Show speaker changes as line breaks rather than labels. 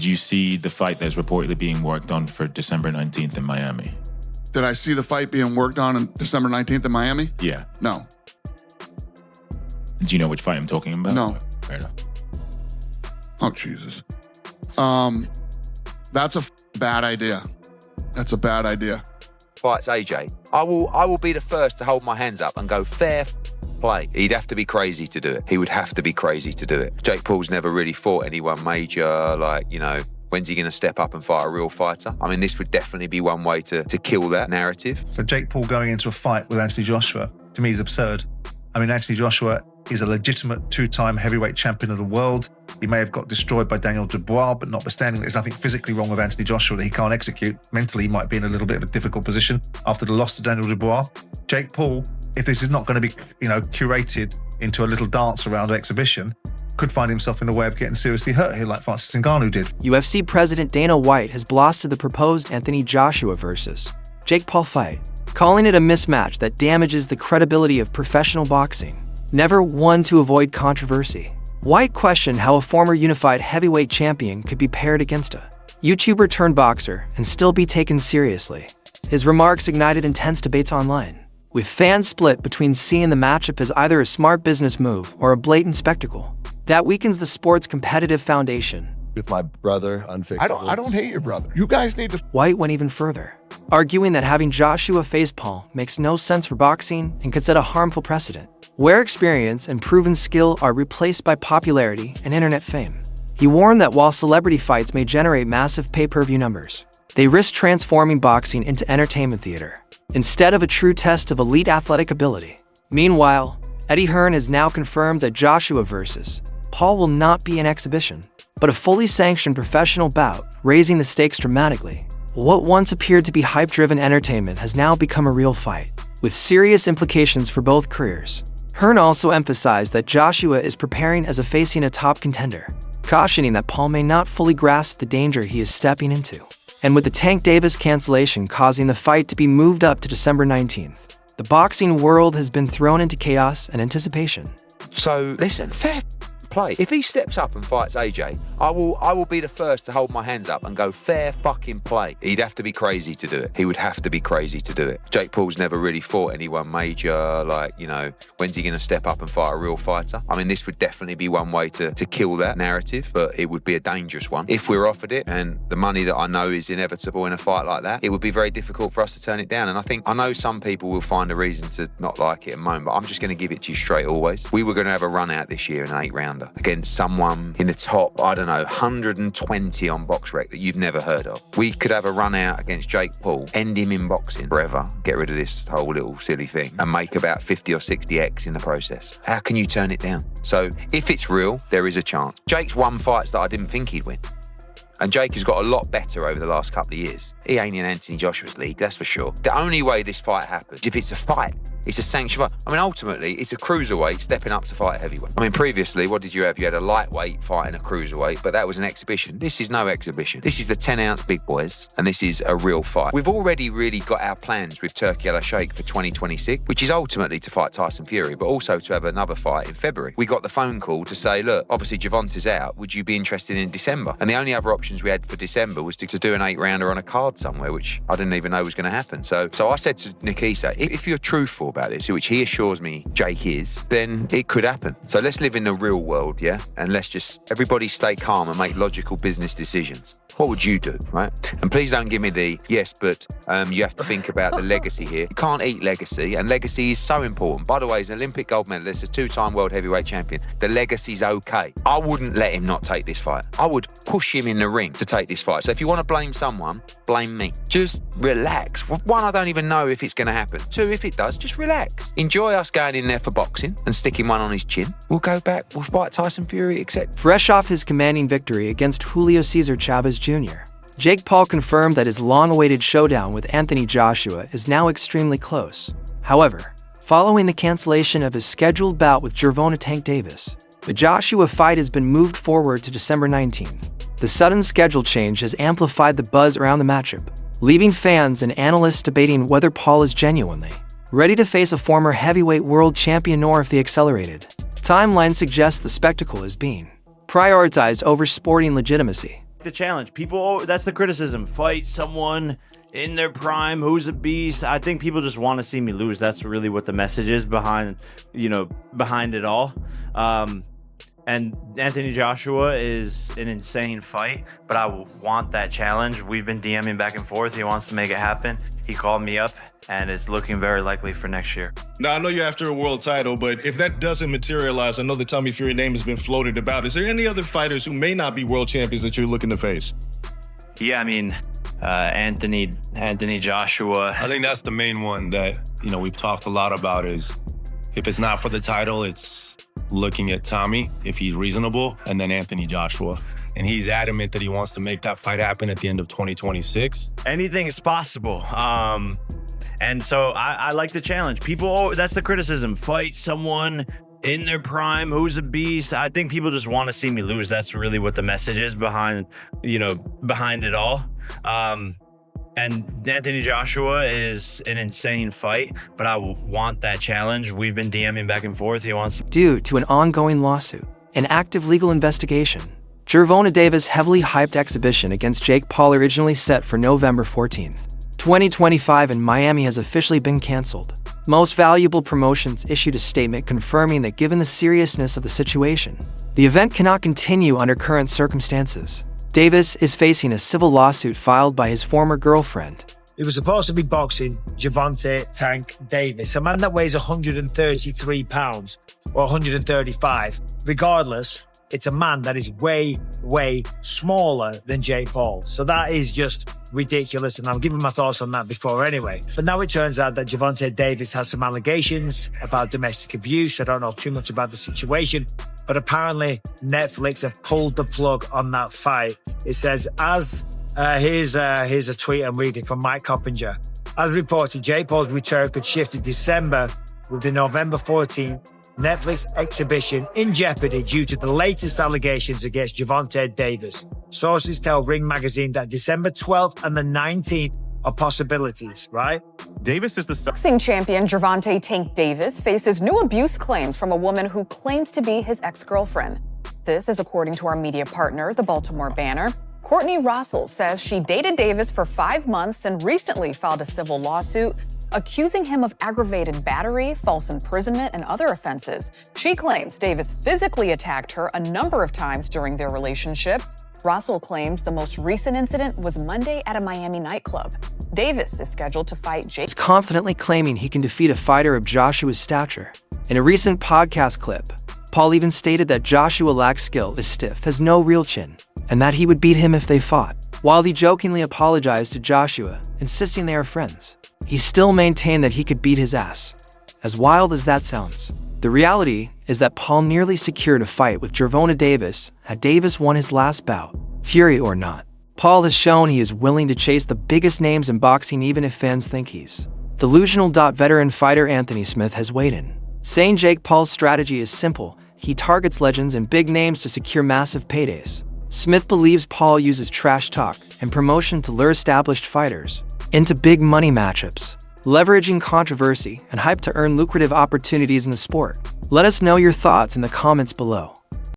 Did you see the fight that's reportedly being worked on for December 19th in Miami?
Did I see the fight being worked on December 19th in Miami?
Yeah.
No.
Do you know which fight I'm talking about?
No.
Fair enough.
Oh, Jesus. That's a bad idea. That's a bad idea.
Fights AJ, I will be the first to hold my hands up and go fair play. He'd have to be crazy to do it. He would have to be crazy to do it. Jake Paul's never really fought anyone major, like, you know, when's he going to step up and fight a real fighter? I mean, this would definitely be one way to kill that narrative.
For Jake Paul going into a fight with Anthony Joshua, to me, is absurd. I mean, Anthony Joshua is a legitimate two-time heavyweight champion of the world. He may have got destroyed by Daniel Dubois, but notwithstanding, there's nothing physically wrong with Anthony Joshua that he can't execute. Mentally, he might be in a little bit of a difficult position after the loss to Daniel Dubois. Jake Paul, if this is not going to be, curated into a little dance around exhibition, could find himself in a way of getting seriously hurt here, like Francis Ngannou did.
UFC President Dana White has blasted the proposed Anthony Joshua versus Jake Paul fight, calling it a mismatch that damages the credibility of professional boxing. Never one to avoid controversy, White questioned how a former unified heavyweight champion could be paired against a YouTuber-turned-boxer and still be taken seriously. His remarks ignited intense debates online, with fans split between seeing the matchup as either a smart business move or a blatant spectacle that weakens the sport's competitive foundation.
With my brother, unfixable.
I don't hate your brother. You guys need to...
White went even further, arguing that having Joshua face Paul makes no sense for boxing and could set a harmful precedent, where experience and proven skill are replaced by popularity and internet fame. He warned that while celebrity fights may generate massive pay-per-view numbers, they risk transforming boxing into entertainment theater, instead of a true test of elite athletic ability. Meanwhile, Eddie Hearn has now confirmed that Joshua versus Paul will not be an exhibition, but a fully sanctioned professional bout, raising the stakes dramatically. What once appeared to be hype-driven entertainment has now become a real fight, with serious implications for both careers. Hearn also emphasized that Joshua is preparing as facing a top contender, cautioning that Paul may not fully grasp the danger he is stepping into. And with the Tank Davis cancellation causing the fight to be moved up to December 19th, the boxing world has been thrown into chaos and anticipation.
So, listen, fair play. If he steps up and fights AJ, I will be the first to hold my hands up and go fair fucking play. He'd have to be crazy to do it. He would have to be crazy to do it. Jake Paul's never really fought anyone major, like, when's he going to step up and fight a real fighter? I mean, this would definitely be one way to kill that narrative, but it would be a dangerous one. If we're offered it, and the money that I know is inevitable in a fight like that, it would be very difficult for us to turn it down. And I know some people will find a reason to not like it and moan, but I'm just going to give it to you straight always. We were going to have a run out this year in an 8-rounder against someone in the top, 120 on BoxRec that you've never heard of. We could have a run out against Jake Paul, end him in boxing forever, get rid of this whole little silly thing, and make about 50 or 60x in the process. How can you turn it down? So if it's real, there is a chance. Jake's won fights that I didn't think he'd win. And Jake has got a lot better over the last couple of years. He ain't in Anthony Joshua's league, that's for sure. The only way this fight happens, if it's a fight, it's a sanctioned fight. I mean, ultimately, it's a cruiserweight stepping up to fight a heavyweight. I mean, previously, what did you have? You had a lightweight fighting a cruiserweight, but that was an exhibition. This is no exhibition. This is the 10-ounce big boys, and this is a real fight. We've already really got our plans with Turki Al-Sheikh for 2026, which is ultimately to fight Tyson Fury, but also to have another fight in February. We got the phone call to say, look, obviously Gervonta's out. Would you be interested in December? And the only other options we had for December was to do an 8-rounder on a card somewhere, which I didn't even know was going to happen. So I said to Nikisa, if you're truthful about this, which he assures me Jake is, then it could happen. So let's live in the real world, yeah? And let's just, everybody stay calm and make logical business decisions. What would you do, right? And please don't give me the, yes, but you have to think about the legacy here. You can't eat legacy, and legacy is so important. By the way, he's an Olympic gold medalist, a 2-time world heavyweight champion. The legacy's okay. I wouldn't let him not take this fight. I would push him in the ring to take this fight. So if you want to blame someone, blame me. Just relax. One, I don't even know if it's going to happen. Two, if it does, just relax. Enjoy us going in there for boxing and sticking one on his chin. We'll go back, we'll fight Tyson Fury, etc.
Fresh off his commanding victory against Julio Cesar Chavez Jr., Jake Paul confirmed that his long-awaited showdown with Anthony Joshua is now extremely close. However, following the cancellation of his scheduled bout with Gervonta Tank Davis, the Joshua fight has been moved forward to December 19th. The sudden schedule change has amplified the buzz around the matchup, leaving fans and analysts debating whether Paul is genuinely ready to face a former heavyweight world champion or if the accelerated timeline suggests the spectacle is being prioritized over sporting legitimacy.
The challenge. People, that's the criticism. Fight someone in their prime who's a beast. I think people just want to see me lose. That's really what the message is behind it all. And Anthony Joshua is an insane fight, but I want that challenge. We've been DMing back and forth. He wants to make it happen. He called me up, and it's looking very likely for next year.
Now, I know you're after a world title, but if that doesn't materialize, I know the Tommy Fury name has been floated about. Is there any other fighters who may not be world champions that you're looking to face?
Yeah, I mean, Anthony Joshua.
I think that's the main one that, we've talked a lot about is if it's not for the title, it's looking at Tommy, if he's reasonable, and then Anthony Joshua. And he's adamant that he wants to make that fight happen at the end of 2026.
Anything is possible. And so I like the challenge. People, that's the criticism. Fight someone in their prime who's a beast. I think people just want to see me lose. That's really what the message is behind it all. And Anthony Joshua is an insane fight, but I want that challenge. We've been DMing back and forth. He wants.
Due to an ongoing lawsuit, an active legal investigation, Gervonta Davis' heavily hyped exhibition against Jake Paul, originally set for November 14th, 2025 in Miami, has officially been canceled. Most Valuable Promotions issued a statement confirming that given the seriousness of the situation, the event cannot continue under current circumstances. Davis is facing a civil lawsuit filed by his former girlfriend.
He was supposed to be boxing Gervonta Tank Davis, a man that weighs 133 pounds or 135. Regardless, it's a man that is way, way smaller than Jake Paul. So that is just ridiculous, and I've given my thoughts on that before anyway. But now it turns out that Gervonta Davis has some allegations about domestic abuse. I don't know too much about the situation, but apparently Netflix have pulled the plug on that fight. It says, here's a tweet I'm reading from Mike Coppinger. As reported, Jake Paul's return could shift to December with the November 14th Netflix exhibition in jeopardy due to the latest allegations against Gervonta Davis. Sources tell Ring Magazine that December 12th and the 19th are possibilities, right?
Davis is the
boxing champion. Gervonta Tank Davis faces new abuse claims from a woman who claims to be his ex-girlfriend. This is according to our media partner, the Baltimore Banner. Courtney Russell says she dated Davis for 5 months and recently filed a civil lawsuit accusing him of aggravated battery, false imprisonment, and other offenses. She claims Davis physically attacked her a number of times during their relationship. Russell claims the most recent incident was Monday at a Miami nightclub. Davis is scheduled to fight Jake.
He's confidently claiming he can defeat a fighter of Joshua's stature. In a recent podcast clip, Paul even stated that Joshua lacks skill, is stiff, has no real chin, and that he would beat him if they fought. While he jokingly apologized to Joshua, insisting they are friends, he still maintained that he could beat his ass. As wild as that sounds, the reality is that Paul nearly secured a fight with Gervonta Davis had Davis won his last bout, Fury or not. Paul has shown he is willing to chase the biggest names in boxing even if fans think he's delusional. Veteran fighter Anthony Smith has weighed in, saying Jake Paul's strategy is simple. He targets legends and big names to secure massive paydays. Smith believes Paul uses trash talk and promotion to lure established fighters into big money matchups, leveraging controversy and hype to earn lucrative opportunities in the sport. Let us know your thoughts in the comments below.